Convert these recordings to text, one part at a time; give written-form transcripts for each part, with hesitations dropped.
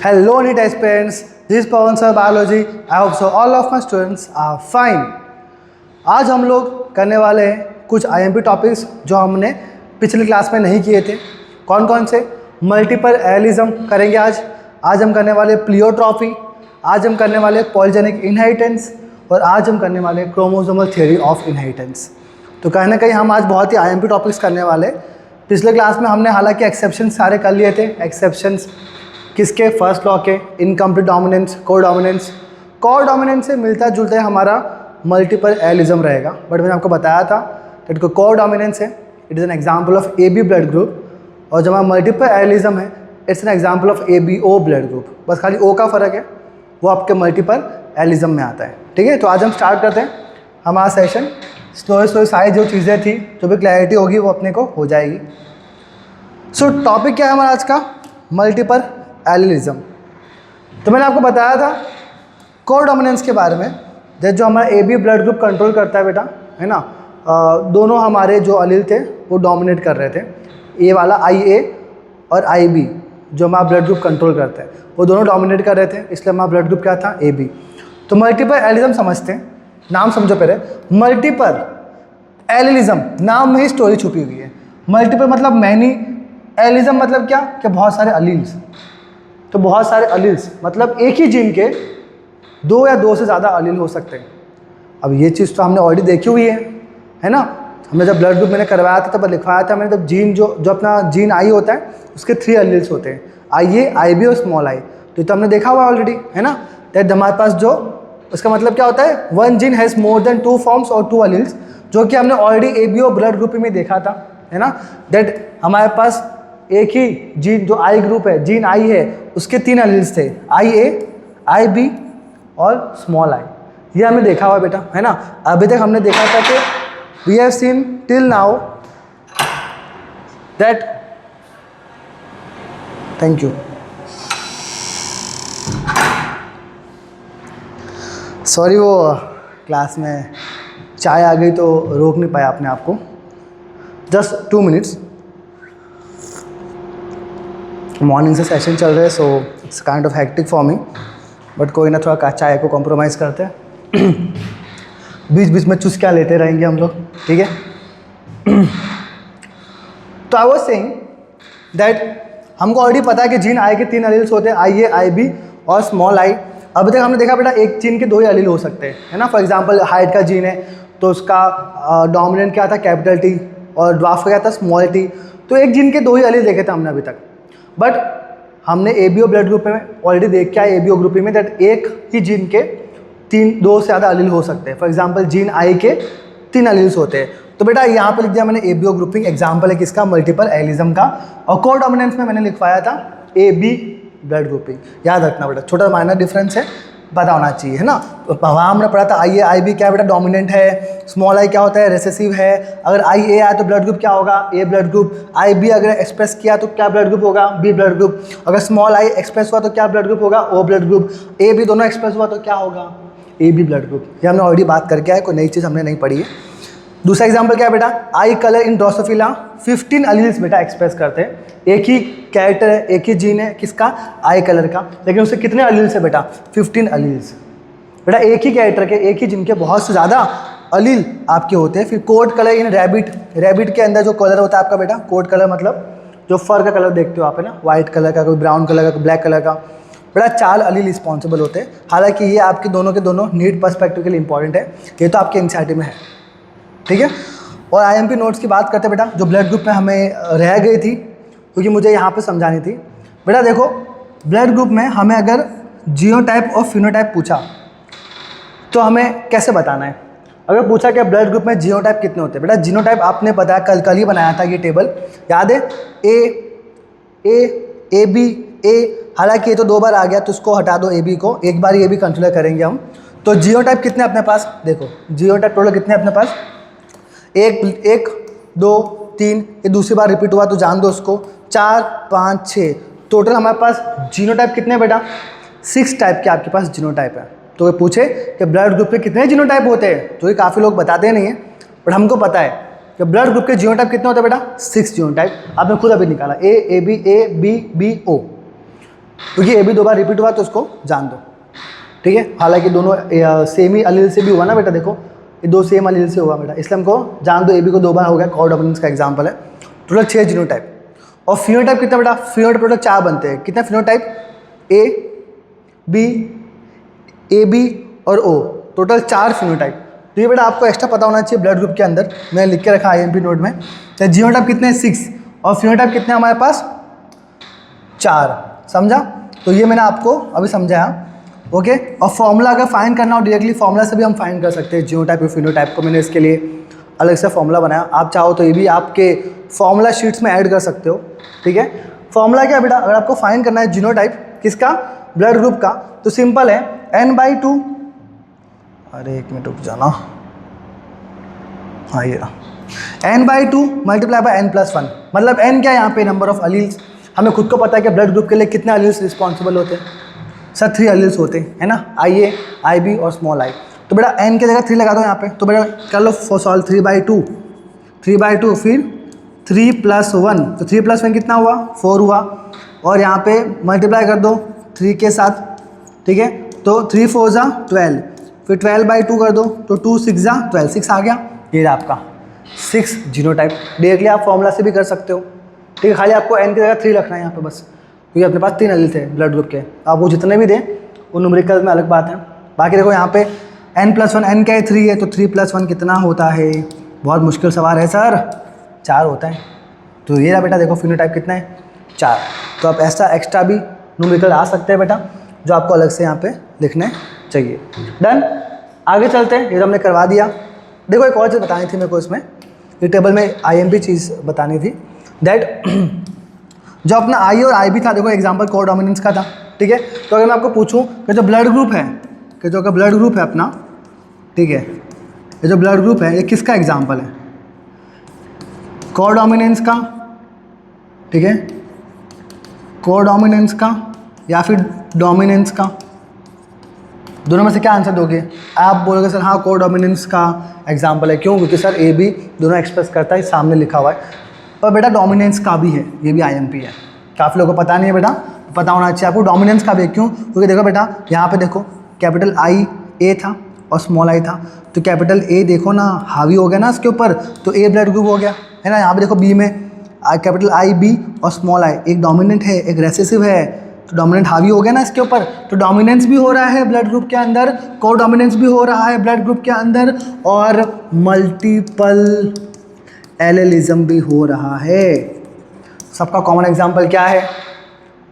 Hello, NEET aspirants. This is Pawan sir, biology. I hope so. All of my students are fine. आज हम लोग करने वाले हैं कुछ IMP टॉपिक्स जो हमने पिछली क्लास में नहीं किए थे। कौन कौन से? मल्टीपल एलिज्म करेंगे आज हम करने वाले प्लियोट्रॉफी, आज हम करने वाले पॉलीजेनिक इनहेरिटेंस और आज हम करने वाले क्रोमोसोमल थ्योरी ऑफ इनहेरिटेंस। तो कहीं ना कहीं हम आज बहुत ही IMP टॉपिक्स करने वाले। पिछले क्लास में हमने हालांकि एक्सेप्शन सारे कर लिए थे। एक्सेप्शंस किसके? फर्स्ट लॉ के, इनकम्प्लीट डोमिनेंस, को डोमिनेंस से मिलता जुलता है हमारा मल्टीपल एलिज्म रहेगा। बट मैंने आपको बताया था कि को डोमिनेंस है, it is an example of AB blood group, और जब हमारा मल्टीपल एलिज्म है it's an example of ABO blood group. बस खाली O का फ़र्क है, वो आपके मल्टीपल एलिज्म में आता है। ठीक है, तो आज हम स्टार्ट करते हैं हमारा सेशन। स्लो सारी जो चीज़ें थी, जो भी क्लैरिटी होगी वो अपने को हो जाएगी। सो टॉपिक क्या है हमारा आज का? Multiple allelism. तो मैंने आपको बताया था को डोमिनेंस के बारे में, जो हमारा AB ब्लड ग्रुप कंट्रोल करता है बेटा, है ना। दोनों हमारे जो अलील थे वो डोमिनेट कर रहे थे। ये वाला IA और IB जो हमारा ब्लड ग्रुप कंट्रोल करते हैं वो दोनों डोमिनेट कर रहे थे, इसलिए हमारा ब्लड ग्रुप क्या था? AB। तो मल्टीपल एलिज्म समझते हैं, नाम समझो पहले। मल्टीपल एलिज्म नाम में ही स्टोरी छुपी हुई है। मल्टीपल मतलब मैनी, एलिज्म मतलब क्या? कि बहुत सारे अलील्स। तो बहुत सारे अलील्स मतलब एक ही जीन के दो या दो से ज़्यादा अलील हो सकते हैं। अब ये चीज़ तो हमने ऑलरेडी देखी हुई है ना। हमने जब ब्लड ग्रुप मैंने करवाया था तब लिखवाया था मैंने, तब जीन जो अपना जीन आई होता है उसके 3 अलील्स होते हैं, IA, IB और स्मॉल आई। तो हमने देखा हुआ ऑलरेडी, है ना। दैट हमारे पास जो उसका मतलब क्या होता है? One gene has more than 2 forms और 2 अलील्स, जो कि हमने ऑलरेडी ABO ब्लड ग्रुप में देखा था, है ना। दैट हमारे पास एक ही जीन जो आई ग्रुप है, जीन आई है, उसके 3 अलील्स थे, IA, IB और स्मॉल आई। ये हमने देखा हुआ बेटा, है ना। अभी तक हमने देखा था कि we have seen till now that, thank you, sorry वो क्लास में चाय आ गई तो रोक नहीं पाया अपने आप को। Just 2 minutes. मॉर्निंग से सेशन चल रहे हैं, so it's kind of hectic for me, but कोई ना, थोड़ा चाय को कॉम्प्रोमाइज़ करते हैं। बीच बीच में चुस्कियाँ लेते रहेंगे हम लोग, ठीक है। तो आई वाज सेइंग दैट हमको ऑलरेडी पता है कि जीन आई के 3 अलील्स होते हैं, IA, IB और स्मॉल आई। अभी तक हमने देखा बेटा एक जीन के 2 ही अलील हो सकते हैं, है ना। फॉर एग्जांपल हाइट का जीन है तो उसका डोमिनेंट क्या था? कैपिटल T, और ड्वार्फ का क्या था? Small t। तो एक जीन के 2 ही अलील देखे थे हमने अभी तक। बट हमने ABO ब्लड ग्रुप में ऑलरेडी देख के आए, ABO ग्रुप में दैट एक ही जीन के 2 से ज़्यादा अलील हो सकते हैं। फॉर एग्जांपल जीन I के 3 अलील्स होते हैं। तो बेटा यहाँ पे लिख दिया मैंने ABO ग्रुपिंग, एग्जांपल है किसका? मल्टीपल एलिज्म का। और को डोमिनेंस में मैंने लिखवाया था AB ब्लड ग्रुपिंग। याद रखना बेटा, छोटा माइनर डिफरेंस है, पता होना चाहिए, है ना। तो वहाँ हमने पढ़ा था IA, IB क्या बेटा? डोमिनेंट है। स्मॉल आई क्या होता है? रिसेसिव है। अगर IA आया तो ब्लड ग्रुप क्या होगा? A blood group. IB अगर एक्सप्रेस किया तो क्या ब्लड ग्रुप होगा? B blood group. अगर स्मॉल आई एक्सप्रेस हुआ तो क्या ब्लड ग्रुप होगा? O blood group. AB दोनों एक्सप्रेस हुआ तो क्या होगा? AB blood group. ये हमने ऑलरेडी बात करके आए, कोई नई चीज़ हमने नहीं पढ़ी है। दूसरा एग्जाम्पल क्या है बेटा? आई कलर इन ड्रोसोफिला 15 अलील्स बेटा एक्सप्रेस करते हैं। एक ही कैरेक्टर है, एक ही जीन है, किसका? आई कलर का, लेकिन उससे कितने अलील्स है बेटा? 15 अलील्स। बेटा एक ही कैरेक्टर के, एक ही जीन के बहुत से ज़्यादा अलील आपके होते हैं। फिर कोट कलर इन रैबिट के अंदर जो कलर होता है आपका बेटा, कोट कलर मतलब जो फर का कलर देखते हो आप, है ना, व्हाइट कलर का, कोई ब्राउन कलर का, कोई ब्लैक कलर का। बेटा 4 अलील रिस्पॉन्सिबल होते हैं। हालांकि ये आपके दोनों के दोनों नीट पर्सपेक्टिव के लिए इंपॉर्टेंट है, ये तो आपके एनसीईआरटी में है, ठीक है। और IMP नोट्स की बात करते हैं बेटा, जो ब्लड ग्रुप में हमें रह गई थी, क्योंकि मुझे यहाँ पे समझानी थी। बेटा देखो, ब्लड ग्रुप में हमें अगर जीनोटाइप और फिनोटाइप पूछा तो हमें कैसे बताना है? अगर पूछा कि ब्लड ग्रुप में जीनोटाइप कितने होते हैं, बेटा जीनोटाइप आपने बताया, कल ही बनाया था ये टेबल, याद है? AB A, हालांकि ये तो 2 बार आ गया तो उसको हटा दो, AB को, एक बार ये भी कंसिडर करेंगे हम। तो जीनोटाइप कितने अपने पास? देखो जीनोटाइप टोटल कितने अपने पास? 1 2 3, ये दूसरी बार रिपीट हुआ तो जान दो उसको, 4 5 6। टोटल हमारे पास जीनोटाइप कितने हैं बेटा? 6 टाइप के आपके पास जीनोटाइप है। तो ये पूछे कि ब्लड ग्रुप के कितने जीनोटाइप होते हैं, जो कि काफ़ी लोग बताते नहीं हैं, बट हमको पता है कि ब्लड ग्रुप के जीनोटाइप कितने होते हैं बेटा? 6 जीनोटाइप। आपने खुद अभी निकाला, A, AB, A, B, B, O। क्योंकि ए बी 2 बार रिपीट हुआ तो उसको जान दो, ठीक है। हालांकि दोनों सेम ही अलील से भी हुआ ना बेटा, देखो ये 2 सेम अलील से हुआ बेटा, इसलिए हमको जान दो ए बी को 2 बार हो गया, कोडोमिनेंस का एग्जाम्पल है। Total 6 genotype. और फिनोटाइप कितना बेटा, फिनोटाइप टोटल 4 बनते हैं। कितने phenotype, A B, A B और ओ, टोटल 4 फिनोटाइप। तो ये बेटा आपको एक्स्ट्रा पता होना चाहिए ब्लड ग्रुप के अंदर, मैंने लिख के रखा IMP नोट में। तो जीनोटाइप कितने हैं, 6, और फिनोटाइप कितने हमारे पास, 4। समझा? तो ये मैंने आपको अभी समझाया, ओके। और फॉर्मूला अगर फाइंड करना हो डायरेक्टली फॉर्मूला से भी हम फाइंड कर सकते हैं जीनोटाइप और फिनोटाइप को। मैंने इसके लिए अलग से फॉर्मूला बनाया, आप चाहो तो ये भी आपके फॉर्मूला शीट्स में ऐड कर सकते हो, ठीक है। फॉर्मूला क्या बेटा, अगर आपको फाइंड करना है जीनोटाइप किसका, ब्लड ग्रुप का, तो सिंपल है n/2, अरे एक मिनट रुक जाना, हाँ ये n/2 मल्टीप्लाई बाय n+1, मतलब n क्या है यहाँ पे, नंबर ऑफ अलील्स। हमें खुद को पता है कि ब्लड ग्रुप के लिए कितने अलील्स रिस्पॉन्सिबल होते हैं, सर 3 अलील्स होते हैं, है ना, IA, IB और स्मॉल i। तो बेटा n की जगह 3 लगा दो यहाँ पे, तो बेटा कर लो सॉल्व, 3/2 फिर 3 + 1, तो 3 + 1 कितना हुआ, 4 हुआ, और यहाँ पे मल्टीप्लाई कर दो 3 के साथ, ठीक है। तो 3 4 = 12, फिर 12/2 कर दो, तो 2 6 = 12, 6 आ गया। ये आपका 6 जीनोटाइप। डायरेक्टली आप फॉर्मूला से भी कर सकते हो, ठीक है। खाली आपको n की जगह 3 रखना है यहाँ पे बस, क्योंकि अपने पास 3 अलील थे ब्लड ग्रुप के। आप वो जितने भी दें वो न्यूमेरिकल में अलग बात है। बाकी देखो यहाँ पे n+1, n क्या है, 3 है, तो 3 + 1 कितना होता है, बहुत मुश्किल सवाल है सर, 4 होता है। तो ये रहा बेटा, देखो फिनोटाइप कितना है, 4। तो आप एक्स्ट्रा भी न्यूमेरिकल आ सकते हैं बेटा, जो आपको अलग से यहाँ पे लिखने चाहिए। डन, आगे चलते हैं। ये तो हमने करवा दिया। देखो एक और चीज़ बतानी थी मेरे को इसमें, ये टेबल में IMP चीज़ बतानी थी, दैट जो अपना I और IB था, देखो एग्जाम्पल कोडोमिनेंस का था, ठीक है। तो अगर मैं आपको पूछूं कि जो ब्लड ग्रुप है, कि जो का ब्लड ग्रुप है अपना, ठीक है, ये जो ब्लड ग्रुप है ये किसका एग्जाम्पल है, कोडोमिनेंस का, ठीक है, कोडोमिनेंस का या फिर डोमिनेंस का, दोनों में से क्या आंसर दोगे। आप बोलोगे सर हाँ कोडोमिनेंस का एग्जाम्पल है, क्यों, क्योंकि सर AB दोनों एक्सप्रेस करता है, सामने लिखा हुआ है। पर बेटा डोमिनेंस का भी है, ये भी IMP है, काफ़ी लोगों को पता नहीं है बेटा, पता होना चाहिए आपको। डोमिनेंस का भी है, क्यों, क्योंकि देखो बेटा यहाँ पे देखो कैपिटल I A था और स्मॉल I था, तो कैपिटल A देखो ना हावी हो गया ना इसके ऊपर, तो A ब्लड ग्रुप हो गया, है ना। यहाँ पे देखो B में कैपिटल IB और स्मॉल I, एक डोमिनेंट है एक रेसेसिव है, तो डोमिनेंट हावी हो गया ना इसके ऊपर, तो डोमिनेंस भी हो रहा है ब्लड ग्रुप के अंदर, कोडोमिनेंस भी हो रहा है ब्लड ग्रुप के अंदर, और मल्टीपल एलेलिज्म भी हो रहा है। सबका कॉमन एग्जांपल क्या है,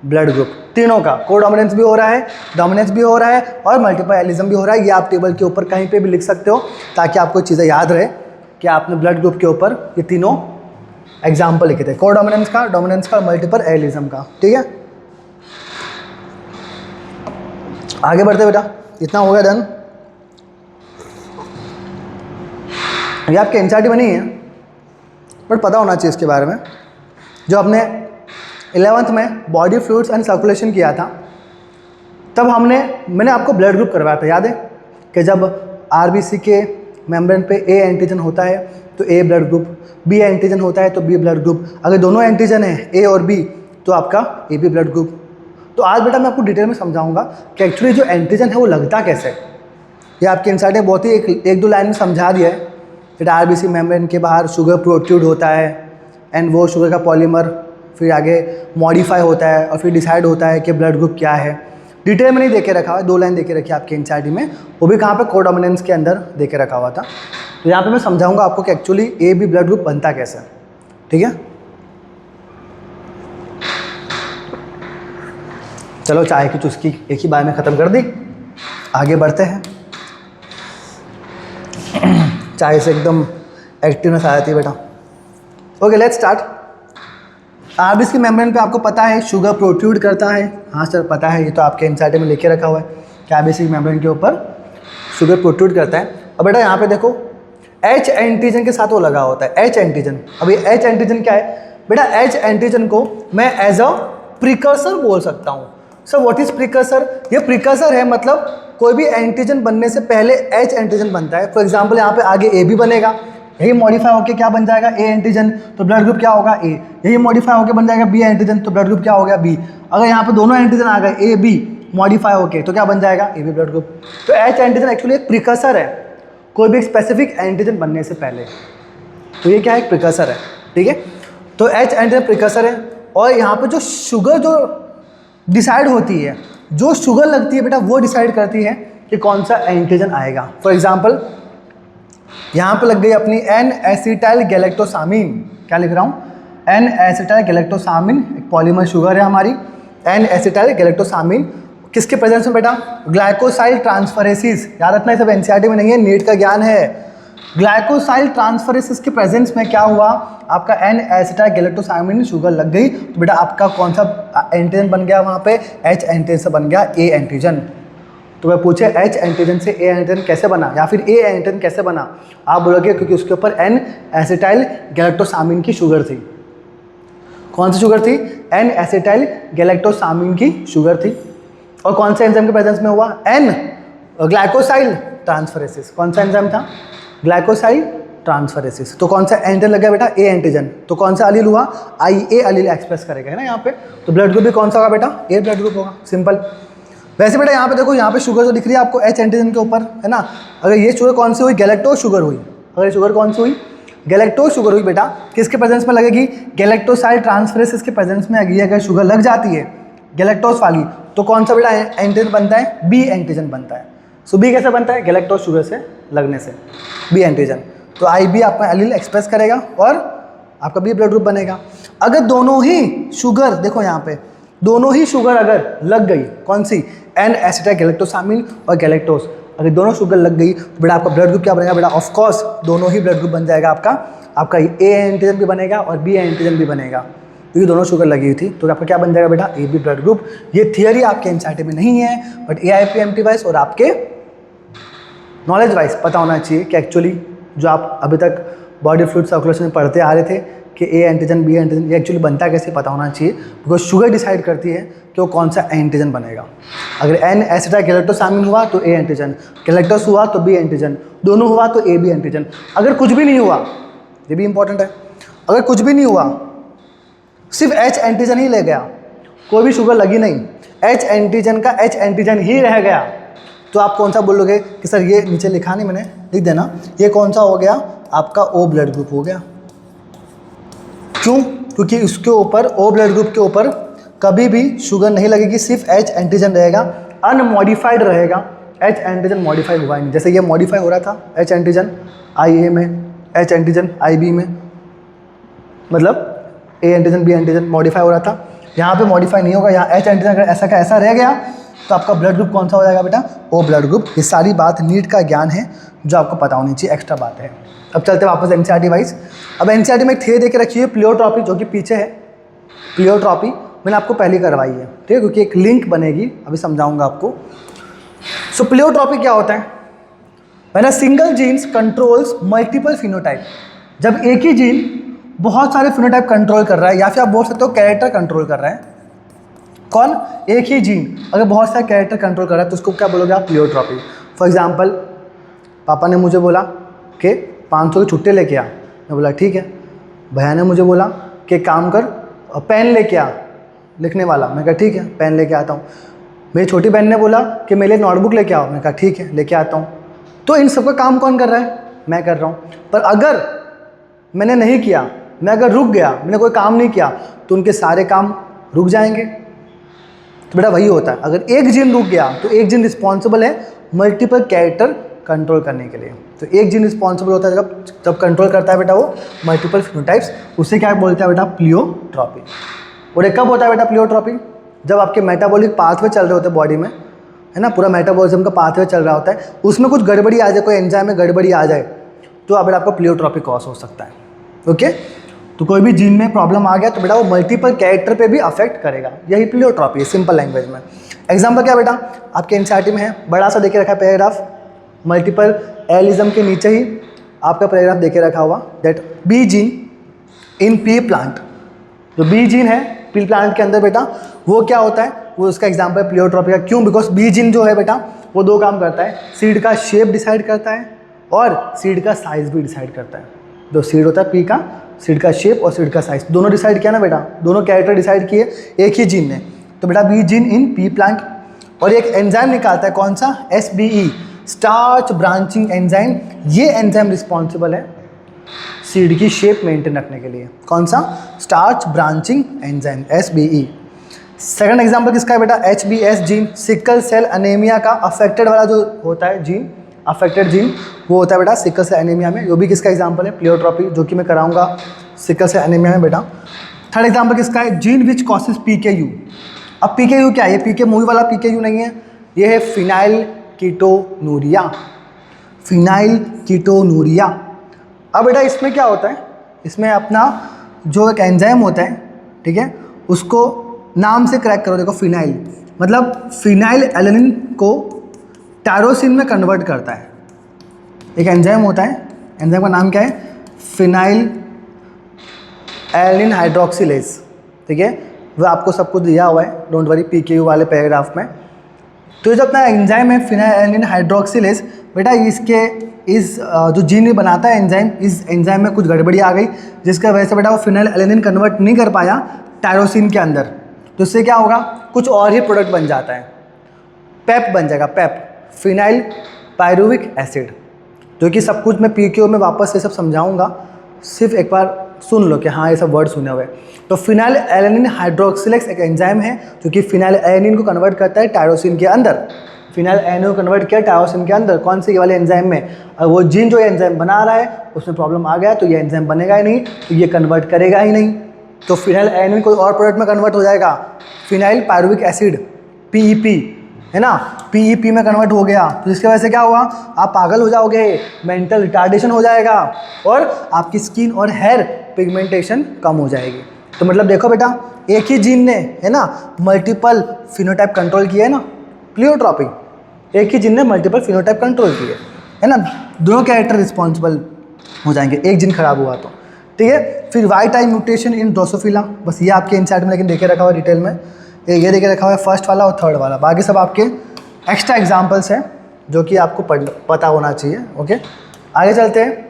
ब्लड ग्रुप, तीनों का कोडोमिनेंस भी हो रहा है, डोमिनेंस भी हो रहा है और मल्टीपल एलिज्म भी हो रहा है। ये आप टेबल के ऊपर कहीं पे भी लिख सकते हो, ताकि आपको चीज़ें याद रहे कि आपने ब्लड ग्रुप के ऊपर ये तीनों एग्जाम्पल लिखे थे, कोडोमिनेंस का, डोमिनेंस का, मल्टीपल एलिज्म का, ठीक है। आगे बढ़ते बेटा, इतना हो गया डन। ये आपके NCERT में नहीं है, बट पता होना चाहिए इसके बारे में। जो आपने 11th में बॉडी फ्लूइड्स एंड सर्कुलेशन किया था, तब मैंने आपको ब्लड ग्रुप करवाया था, याद है, कि जब RBC के मेम्ब्रेन पे A एंटीजन होता है तो A blood group, B antigen होता है तो B ब्लड ग्रुप, अगर दोनों एंटीजन है A और B तो आपका AB ब्लड ग्रुप। तो आज बेटा मैं आपको डिटेल में समझाऊंगा कि एक्चुअली जो एंटीजन है वो लगता कैसे। ये आपके NCERT ने बहुत ही एक दो लाइन में समझा दिया है। RBC मेम्ब्रेन के बाहर शुगर प्रोट्रूड होता है, एंड वो शुगर का पॉलीमर फिर आगे मॉडिफाई होता है और फिर डिसाइड होता है कि ब्लड ग्रुप क्या है। डिटेल में नहीं देके रखा हुआ है, 2 लाइन देके रखी है आपके NCERT में, वो भी कहाँ पे, कोडोमिनेंस के अंदर देके रखा हुआ था। तो यहाँ पे मैं समझाऊंगा आपको कि एक्चुअली AB ब्लड ग्रुप बनता कैसे, ठीक है। चलो चाय की चुस्की एक ही बार में ख़त्म कर दी, आगे बढ़ते हैं। चाय से एकदम एक्टिवनेस आ जाती है बेटा। Okay let's start. RBC की मेम्ब्रेन पे आपको पता है शुगर प्रोट्रूड करता है, हाँ सर पता है, ये तो आपके NCERT में लिखे रखा हुआ है कि RBC की मेम्ब्रेन के ऊपर शुगर प्रोट्रूड करता है। अब बेटा यहाँ पे देखो H एंटीजन के साथ वो लगा होता है, H एंटीजन। अब ये H एंटीजन क्या है बेटा, H एंटीजन को मैं एज अ प्रिकर्सर बोल सकता हूँ। सर व्हाट इज प्रिकर्सर, ये प्रिकर्सर है, मतलब कोई भी एंटीजन बनने से पहले H एंटीजन बनता है। फॉर एग्जाम्पल यहाँ पे आगे AB बनेगा, यही मॉडिफाई होकर क्या बन जाएगा, ए एंटीजन, तो ब्लड ग्रुप क्या होगा, ए। यही मॉडिफाई होकर बन जाएगा बी एंटीजन, तो ब्लड ग्रुप क्या हो गया, बी। अगर यहाँ पे दोनों एंटीजन आ गए ए बी मॉडिफाई होके तो क्या बन जाएगा, ए बी ब्लड ग्रुप। तो एच एंटीजन एक्चुअली एक प्रिकर्सर है कोई भी स्पेसिफिक एंटीजन बनने से पहले। तो ये क्या है, एक प्रिकर्सर है, ठीक है। तो एच एंटीजन प्रिकर्सर है। और यहाँ पे जो शुगर जो डिसाइड होती है, जो शुगर लगती है बेटा वो डिसाइड करती है कि कौन सा एंटीजन आएगा। फॉर एग्जाम्पल यहाँ पे लग गई अपनी एन एसिटाइल गैलेक्टोसामिन, क्या लिख रहा हूँ, एन एसिटाइल गैलेक्टोसामिन, एक पॉलीमर शुगर है हमारी एन एसिटाइल गैलेक्टोसामिन। किसके प्रेजेंस में बेटा, ग्लाइकोसाइल ट्रांसफरेसिस, याद रखना ये सब एनसीईआरटी में नहीं है, नीट का ज्ञान है। ग्लाइकोसाइल ट्रांसफरेसिस के प्रेजेंस में क्या हुआ, आपका एन एसिटाइल गैलेक्टोसामिन शुगर लग गई, तो बेटा आपका कौन सा एंटीजन बन गया वहाँ पे, एच एंटीजन से बन गया ए एंटीजन। तो मैं पूछे एच एंटीजन से ए एंटीजन कैसे बना या फिर ए एंटीजन कैसे बना, आप बोलोगे क्योंकि उसके ऊपर एन एसिटाइल गैलेक्टोसामिन की शुगर थी। कौन सी शुगर थी, एन एसिटाइल गैलेक्टोसामिन की शुगर थी। और कौन सा एंजाइम के प्रेजेंस में हुआ, एन ग्लाइकोसाइल ट्रांसफरेसिस। कौन सा एंजाइम था, ग्लाइकोसाइल ट्रांसफरेसिस। तो कौन सा एंटीजन लग गया बेटा, ए एंटीजन। तो कौन सा अलील हुआ, आई ए अलील एक्सप्रेस करेगा, है ना यहाँ पे। तो ब्लड ग्रुप भी कौन सा होगा बेटा, ए ब्लड ग्रुप होगा, सिंपल। वैसे बेटा यहाँ पे देखो, यहाँ पे शुगर जो दिख रही है आपको एच एंटीजन के ऊपर, है ना। अगर ये शुगर कौन सी हुई, गैलेक्टोज शुगर हुई। अगर ये शुगर कौन सी हुई, गैलेक्टोज शुगर हुई बेटा, किसके प्रेजेंस में लगेगी, गैलेक्टोसाइल ट्रांसफरेसिस के प्रेजेंस में अगर अगर शुगर लग जाती है गैलेक्टोज वाली, तो कौन सा बेटा एंटीजन बनता है, बी एंटीजन बनता है। सो बी कैसे बनता है, गैलेक्टोज शुगर से लगने से बी एंटीजन। तो आई बी आपका एलील एक्सप्रेस करेगा और आपका बी ब्लड ग्रुप बनेगा। अगर दोनों ही शुगर, देखो यहाँ पे दोनों ही शुगर अगर लग गई, कौन सी, एन एसिटाइल गैलेक्टोसामिन और गैलेक्टोज, अगर दोनों शुगर लग गई तो बेटा आपका ब्लड ग्रुप क्या बनेगा बेटा, ऑफ कोर्स दोनों ही ब्लड ग्रुप बन जाएगा आपका। आपका ए एंटीजन भी बनेगा और बी एंटीजन भी बनेगा, क्योंकि दोनों शुगर लगी हुई थी। तो आपका क्या बन जाएगा बेटा, ए बी ब्लड ग्रुप। ये थियरी आपके एनसीईआरटी में नहीं है, बट AIPMT वाइज और आपके नॉलेज वाइज पता होना चाहिए कि एक्चुअली जो आप अभी तक बॉडी फ्लूइड सर्कुलेशन में पढ़ते आ रहे थे कि ए एंटीजन बी एंटीजन, ये एक्चुअली बनता कैसे पता होना चाहिए, बिकॉज शुगर डिसाइड करती है कि वो कौन सा एंटीजन बनेगा। अगर एन एसिटाइल गैलेक्टोसामिन हुआ तो ए एंटीजन, गैलेक्टोस हुआ तो बी एंटीजन, दोनों हुआ तो ए बी एंटीजन। अगर कुछ भी नहीं हुआ, ये भी इंपॉर्टेंट है, अगर कुछ भी नहीं हुआ, सिर्फ एच एंटीजन ही ले गया, कोई भी शुगर लगी नहीं, एच एंटीजन का एच एंटीजन ही रह गया, तो आप कौन सा बोलोगे कि सर ये नीचे लिखा नहीं मैंने, लिख देना, ये कौन सा हो गया आपका ओ ब्लड ग्रुप हो गया। क्यों, क्योंकि इसके ऊपर ओ ब्लड ग्रुप के ऊपर कभी भी शुगर नहीं लगेगी, सिर्फ एच एंटीजन रहेगा, अनमॉडिफाइड रहेगा, एच एंटीजन मॉडिफाई हुआ ही नहीं। जैसे ये मॉडिफाई हो रहा था एच एंटीजन आई ए में, एच एंटीजन आई बी में, मतलब A antigen B antigen modify हो रहा था, यहाँ पे मॉडिफाई नहीं होगा। यहाँ एच एंटीजन अगर ऐसा का ऐसा रह गया तो आपका ब्लड ग्रुप कौन सा हो जाएगा बेटा, ओ ब्लड ग्रुप। ये सारी बात नीट का ज्ञान है जो आपको पता होनी चाहिए, एक्स्ट्रा बात है। अब चलते हैं वापस एनसीईआरटी वाइज। अब एनसीईआरटी में एक थियरी दे के रखी है प्लियोट्रॉपी, जो कि पीछे है, प्लियोट्रॉपी मैंने आपको पहले करवाई है, ठीक है, क्योंकि एक लिंक बनेगी, अभी समझाऊंगा आपको। सो प्लियोट्रॉपी क्या होता है, when single genes controls multiple phenotype, जब एक ही जीन बहुत सारे फिनोटाइप कंट्रोल कर रहा है, या फिर आप बोल सकते हो कैरेक्टर कंट्रोल कर रहा है। कौन, एक ही जीन अगर बहुत सारे कैरेक्टर कंट्रोल कर रहा है तो उसको क्या बोलोगे आप, प्लियोट्रॉपी। फॉर एग्जांपल पापा ने मुझे बोला कि 500 की छुट्टी लेके आ, मैं बोला ठीक है। भैया ने मुझे बोला कि काम कर पेन लेके आ, लिखने वाला, मैं कहा ठीक है पेन लेके आता हूँ। मेरी छोटी बहन ने बोला कि मेरे लिए नोटबुक लेके आओ, मैं कहा ठीक है लेके आता हूँ। तो इन सबका काम कौन कर रहा है, मैं कर रहा हूँ। पर अगर मैंने नहीं किया, मैं अगर रुक गया, मैंने कोई काम नहीं किया, तो उनके सारे काम रुक जाएंगे। तो बेटा वही होता है, अगर एक जीन रुक गया तो एक जीन रिस्पॉन्सिबल है मल्टीपल कैरेक्टर कंट्रोल करने के लिए। तो एक जीन रिस्पॉन्सिबल होता है जब कंट्रोल करता है बेटा वो मल्टीपल फिनोटाइप्स, उसे क्या बोलते हैं बेटा, प्लियोट्रॉपी। और ये कब होता है बेटा प्लियोट्रॉपी, जब आपके मेटाबॉलिक पाथवे चल रहे होते हैं बॉडी में, है ना, पूरा मेटाबॉलिज्म का पाथवे चल रहा होता है, उसमें कुछ गड़बड़ी आ जाए, कोई एंजाइम में गड़बड़ी आ जाए, तो बेटा आपका प्लियोट्रॉपी कॉज हो सकता है। ओके, तो कोई भी जीन में प्रॉब्लम आ गया तो बेटा वो मल्टीपल कैरेक्टर पे भी अफेक्ट करेगा, यही प्लियोट्रॉपी है सिंपल लैंग्वेज में। एग्जांपल क्या बेटा आपके एनसीईआरटी में है, बड़ा सा देके रखा है पैराग्राफ, मल्टीपल एलिज्म के नीचे ही आपका पैराग्राफ देके रखा हुआ, that B gene in pea plant. जो बी जीन है पी प्लांट के अंदर बेटा वो क्या होता है, वो उसका एग्जाम्पल है प्लियोट्रॉपी का। क्यों, बिकॉज बी जीन जो है बेटा वो दो काम करता है, सीड का शेप डिसाइड करता है और सीड का साइज भी डिसाइड करता है। जो सीड होता है पी का, सीड का शेप और सीड का साइज दोनों डिसाइड किया ना बेटा, दोनों कैरेक्टर डिसाइड किए एक ही जीन ने। तो बेटा B gene in pea plant, और एक एंजाइम निकालता है कौन सा, SBE, स्टार्च ब्रांचिंग एंजाइम। ये एंजाइम रिस्पॉन्सिबल है सीड की शेप मेंटेन रखने के लिए। कौन सा, starch branching enzyme SBE। Second example किसका है बेटा, HBS gene, sickle cell anaemia का अफेक्टेड वाला जो होता है जीन, अफेक्टेड जीन वो होता है बेटा सिकल सेल एनीमिया में। वो भी किसका एग्जांपल है, प्लियोट्रॉपी, जो कि मैं कराऊंगा सिकल सेल एनीमिया में बेटा। थर्ड एग्जांपल किसका है, जीन विच कॉसेस PKU। अब PKU क्या है, ये PK मूवी वाला PKU नहीं है, ये है फिनाइल कीटोनूरिया, फिनाइल कीटोनूरिया। अब बेटा इसमें क्या होता है, इसमें अपना जो एक एंजाइम होता है, ठीक है, उसको नाम से क्रैक करो, देखो फिनाइल मतलब फिनाइल एलेनिन को टायरोसिन में कन्वर्ट करता है। एक एंजाइम होता है, एंजाइम का नाम क्या है, फिनाइल एलेनिन हाइड्रोक्सिलेज, ठीक है, वो आपको सब कुछ दिया हुआ है, डोंट वरी, PKU वाले पैराग्राफ में। तो जो अपना एंजाइम है फिनाइल एलेनिन हाइड्रोक्सिलेज बेटा, इसके इस जो जीन बनाता है एंजाइम, इस एंजाइम में कुछ गड़बड़ी आ गई, जिसका वजह से बेटा वो फिनाइल एलेनिन कन्वर्ट नहीं कर पाया टायरोसिन के अंदर। तो इससे क्या होगा, कुछ और ही प्रोडक्ट बन जाता है, पेप बन जाएगा, पेप, फिनाइल पायरुविक एसिड, जो कि सब कुछ मैं PKU में वापस से सब समझाऊंगा, सिर्फ एक बार सुन लो कि हाँ ये सब वर्ड सुने हुए। तो फिनाइल एलेनिन हाइड्रोक्सिलेज एक एंजाइम है जो कि फिनाइल एलेनिन को कन्वर्ट करता है टायरोसिन के अंदर, फिनाइल एलेनिन को कन्वर्ट किया टायरोसिन के अंदर, कौन से, ये वाले एंजाइम में। और वो जीन जो एंजाइम बना रहा है उसमें प्रॉब्लम आ गया तो ये एंजाइम बनेगा ही नहीं, तो ये कन्वर्ट करेगा ही नहीं, तो फिनाइल एलेनिन कोई और प्रोडक्ट में कन्वर्ट हो जाएगा, फिनाइल पायरुविक एसिड PEP, है ना, PEP में कन्वर्ट हो गया। तो जिसकी वजह से क्या हुआ, आप पागल हो जाओगे, मेंटल रिटार्डेशन हो जाएगा, और आपकी स्किन और हेयर पिगमेंटेशन कम हो जाएगी। तो मतलब देखो बेटा, एक ही जीन ने, है ना, मल्टीपल फिनोटाइप कंट्रोल किया है ना, प्लियोट्रॉपी, एक ही जीन ने मल्टीपल फिनोटाइप कंट्रोल किए, है ना, दोनों कैरेक्टर रिस्पॉन्सिबल हो जाएंगे एक जीन खराब हुआ तो, ठीक है। फिर Y type mutation in Drosophila, बस ये आपके इनसाइड में लेकिन देखे रखा हुआ डिटेल में, ये देखे रखा हुआ है फर्स्ट वाला और थर्ड वाला, बाकी सब आपके एक्स्ट्रा एग्जाम्पल्स हैं जो कि आपको पता होना चाहिए। ओके, आगे चलते हैं,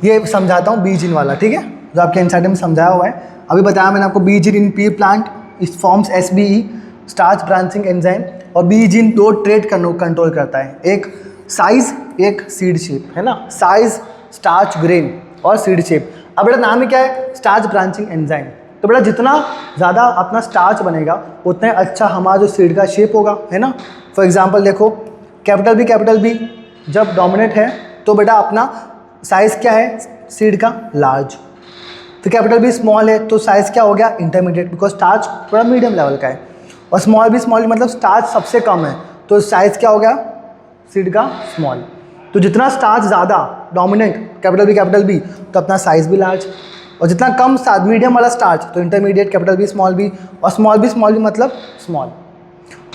ये समझाता हूँ बी जीन वाला, ठीक है, जो आपके एनसीईआरटी में समझाया हुआ है। अभी बताया मैंने आपको B gene in pea plant is forms SBE, starch branching enzyme, और बी जीन दो ट्रेट कंट्रोल करता है, एक साइज, एक सीड शेप, है ना, साइज, स्टार्च ग्रेन और सीड शेप। अब बेटा नाम ही क्या है, स्टार्च ब्रांचिंग एंजाइम। तो बेटा जितना ज़्यादा अपना स्टार्च बनेगा उतना अच्छा हमारा जो सीड का शेप होगा, है ना। फॉर एग्जांपल देखो, कैपिटल बी जब डोमिनेट है तो बेटा अपना साइज़ क्या है सीड का, लार्ज। फिर कैपिटल बी स्मॉल है तो साइज़ क्या हो गया, इंटरमीडिएट, बिकॉज स्टार्च थोड़ा मीडियम लेवल का है। और स्मॉल भी मतलब स्टार्च सबसे कम है तो साइज़ क्या हो गया सीड का, स्मॉल। तो जितना स्टार्च ज़्यादा डोमिनेंट कैपिटल बी तो अपना साइज़ भी लार्ज, और जितना कम मीडियम वाला स्टार्च तो intermediate capital B small B, और स्मॉल बी मतलब स्मॉल।